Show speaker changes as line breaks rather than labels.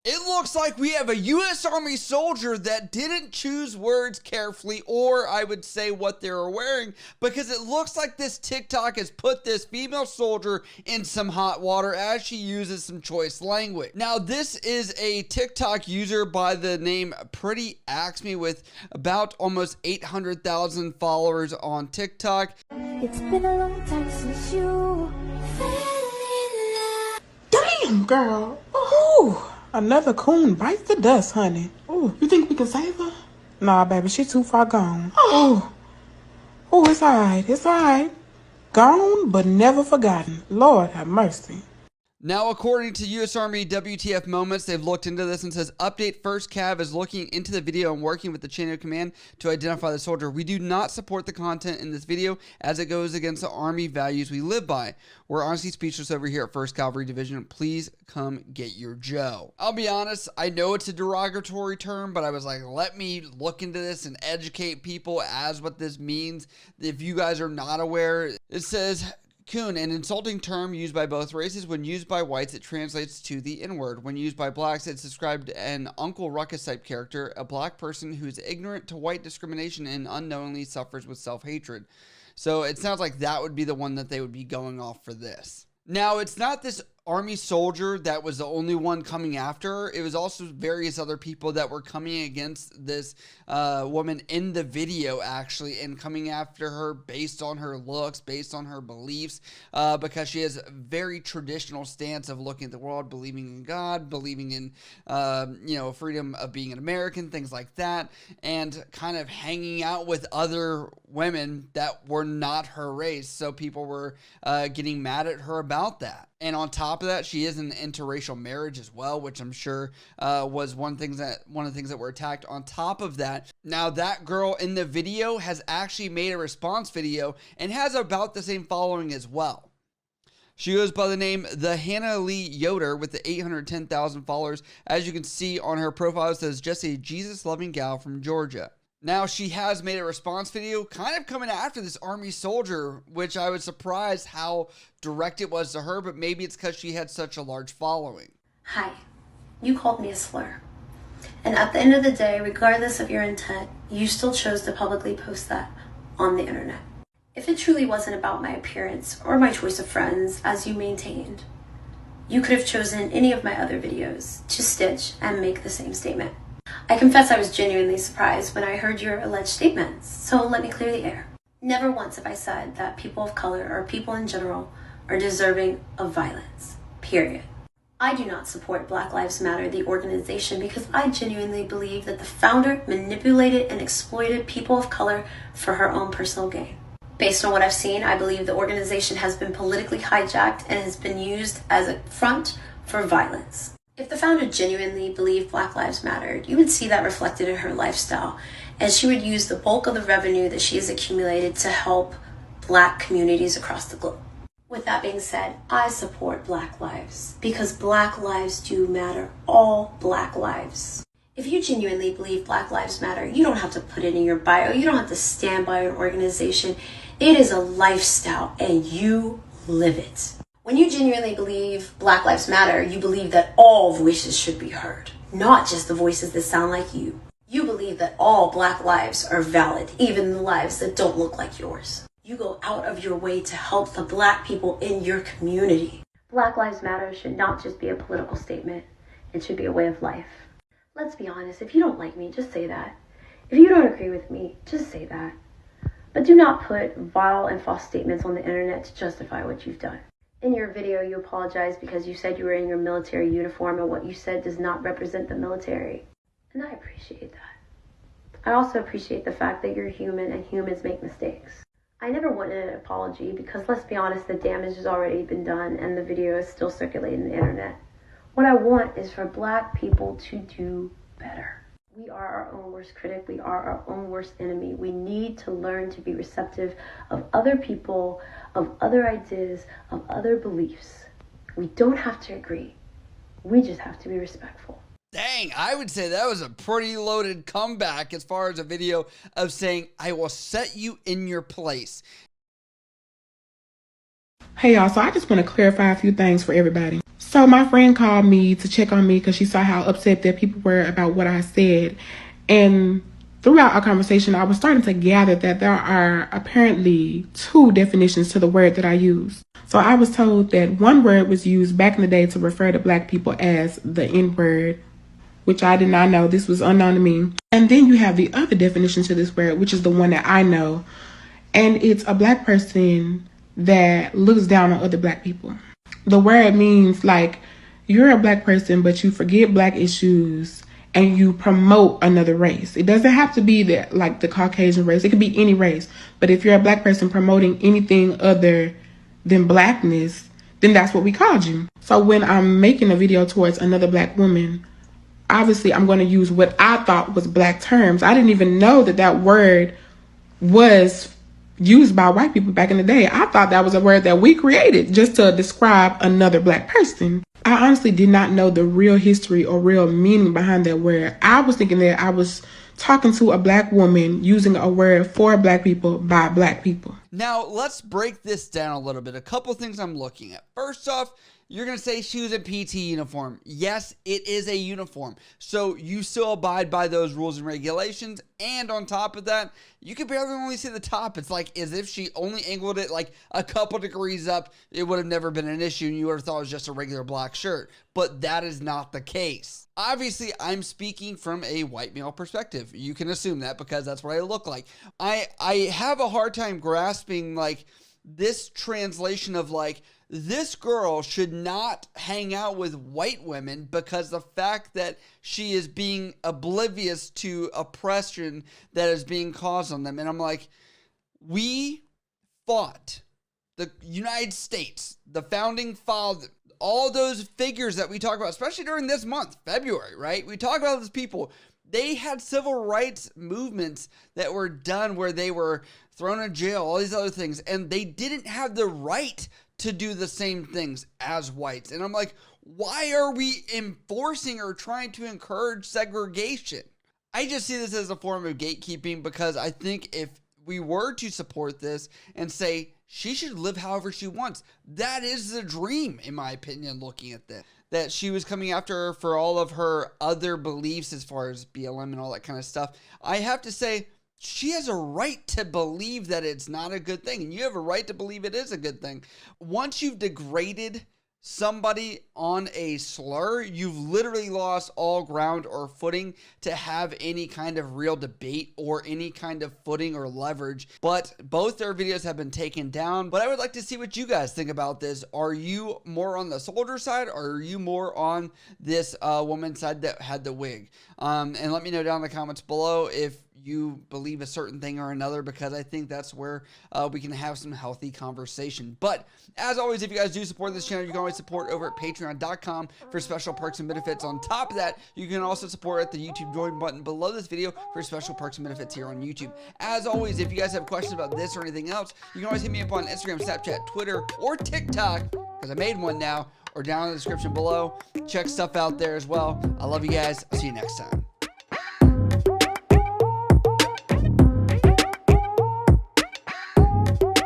It looks like we have a U.S. Army soldier that didn't choose words carefully, or I would say what they were wearing, because it looks like this TikTok has put this female soldier in some hot water as she uses some choice language. Now, this is a TikTok user by the name Pretty Axe Me with about almost 800,000 followers on TikTok.
It's been a long time since you fell in love.
Damn, girl. Ooh. Another coon bites the dust, honey. Ooh, you think we can save her? Nah, baby, she's too far gone. Ooh. Ooh, it's alright. It's alright. Gone, but never forgotten. Lord have mercy.
Now, according to U.S. Army WTF Moments, they've looked into this and says, update, First Cav is looking into the video and working with the chain of command to identify the soldier. We do not support the content in this video as it goes against the Army values we live by. We're honestly speechless over here at 1st Cavalry Division. Please come get your Joe. I'll be honest, I know it's a derogatory term, but I was like, let me look into this and educate people as what this means. If you guys are not aware, it says, coon, an insulting term used by both races. When used by whites, it translates to the N-word. When used by blacks, it's described an Uncle Ruckus type character, a black person who is ignorant to white discrimination and unknowingly suffers with self-hatred. So it sounds like that would be the one that they would be going off for this. Now, it's not this Army soldier that was the only one coming after her. It was also various other people that were coming against this woman in the video, actually, and coming after her based on her looks, based on her beliefs, because she has a very traditional stance of looking at the world, believing in God, believing in, freedom of being an American, things like that, and kind of hanging out with other women that were not her race. So people were getting mad at her about that. And on top of that, she is in interracial marriage as well, which I'm sure was one of the things that were attacked. On top of that, now that girl in the video has actually made a response video and has about the same following as well. She goes by the name The Hannah Lee Yoder with the 810,000 followers. As you can see on her profile, it says, just a Jesus-loving gal from Georgia. Now, she has made a response video kind of coming after this Army soldier, which I was surprised how direct it was to her, but maybe it's because she had such a large following.
Hi, you called me a slur. And at the end of the day, regardless of your intent, you still chose to publicly post that on the internet. If it truly wasn't about my appearance or my choice of friends, as you maintained, you could have chosen any of my other videos to stitch and make the same statement. I confess I was genuinely surprised when I heard your alleged statements, so let me clear the air. Never once have I said that people of color or people in general are deserving of violence, period. I do not support Black Lives Matter, the organization, because I genuinely believe that the founder manipulated and exploited people of color for her own personal gain. Based on what I've seen, I believe the organization has been politically hijacked and has been used as a front for violence. If the founder genuinely believed Black Lives Mattered, you would see that reflected in her lifestyle, and she would use the bulk of the revenue that she has accumulated to help Black communities across the globe. With that being said, I support Black lives, because Black lives do matter, all Black lives. If you genuinely believe Black Lives Matter, you don't have to put it in your bio, you don't have to stand by an organization. It is a lifestyle, and you live it. When you genuinely believe Black Lives Matter, you believe that all voices should be heard, not just the voices that sound like you. You believe that all Black lives are valid, even the lives that don't look like yours. You go out of your way to help the Black people in your community. Black Lives Matter should not just be a political statement. It should be a way of life. Let's be honest, if you don't like me, just say that. If you don't agree with me, just say that. But do not put vile and false statements on the internet to justify what you've done. In your video, you apologize because you said you were in your military uniform and what you said does not represent the military. And I appreciate that. I also appreciate the fact that you're human and humans make mistakes. I never wanted an apology because, let's be honest, the damage has already been done and the video is still circulating on the internet. What I want is for Black people to do better. We are our own worst critic. We are our own worst enemy. We need to learn to be receptive of other people, of other ideas, of other beliefs. We don't have to agree. We just have to be respectful.
Dang, I would say that was a pretty loaded comeback as far as a video of saying, I will set you in your place.
Hey y'all, so I just want to clarify a few things for everybody. So my friend called me to check on me because she saw how upset that people were about what I said. And throughout our conversation, I was starting to gather that there are apparently 2 definitions to the word that I use. So I was told that one word was used back in the day to refer to black people as the N-word, which I did not know. This was unknown to me. And then you have the other definition to this word, which is the one that I know. And it's a black person that looks down on other black people. The word means like you're a black person, but you forget black issues and you promote another race. It doesn't have to be that like the Caucasian race. It could be any race. But if you're a black person promoting anything other than blackness, then that's what we called you. So when I'm making a video towards another black woman, obviously I'm going to use what I thought was black terms. I didn't even know that that word was used by white people back in the day. I thought that was a word that we created just to describe another black person. I honestly did not know the real history or real meaning behind that word. I was thinking that I was talking to a black woman using a word for black people by black people.
Now, let's break this down a little bit. A couple things I'm looking at. First off, you're going to say she was in PT uniform. Yes, it is a uniform. So you still abide by those rules and regulations. And on top of that, you can barely only see the top. It's like as if she only angled it like a couple degrees up. It would have never been an issue and you would have thought it was just a regular black shirt. But that is not the case. Obviously, I'm speaking from a white male perspective. You can assume that because that's what I look like. I have a hard time grasping like this translation of like, this girl should not hang out with white women because the fact that she is being oblivious to oppression that is being caused on them. And I'm like, we fought the United States, the founding father, all those figures that we talk about, especially during this month, February, right? We talk about those people. They had civil rights movements that were done where they were thrown in jail, all these other things, and they didn't have the right to do the same things as whites. And I'm like, why are we enforcing or trying to encourage segregation? I just see this as a form of gatekeeping because I think if we were to support this and say she should live however she wants, that is the dream, in my opinion, looking at this. That she was coming after her for all of her other beliefs as far as BLM and all that kind of stuff. I have to say, she has a right to believe that it's not a good thing. And you have a right to believe it is a good thing. Once you've degraded somebody on a slur, you've literally lost all ground or footing to have any kind of real debate or any kind of footing or leverage. But both their videos have been taken down. But I would like to see what you guys think about this. Are you more on the soldier side or are you more on this woman's side that had the wig? And let me know down in the comments below if you believe a certain thing or another, because I think that's where we can have some healthy conversation. But as always, if you guys do support this channel, you can always support over at patreon.com for special perks and benefits. On top of that, you can also support at the YouTube join button below this video for special perks and benefits here on YouTube. As always, if you guys have questions about this or anything else, you can always hit me up on Instagram, Snapchat, Twitter, or TikTok, because I made one now, or down in the description below. Check stuff out there as well. I love you guys. I'll see you next time.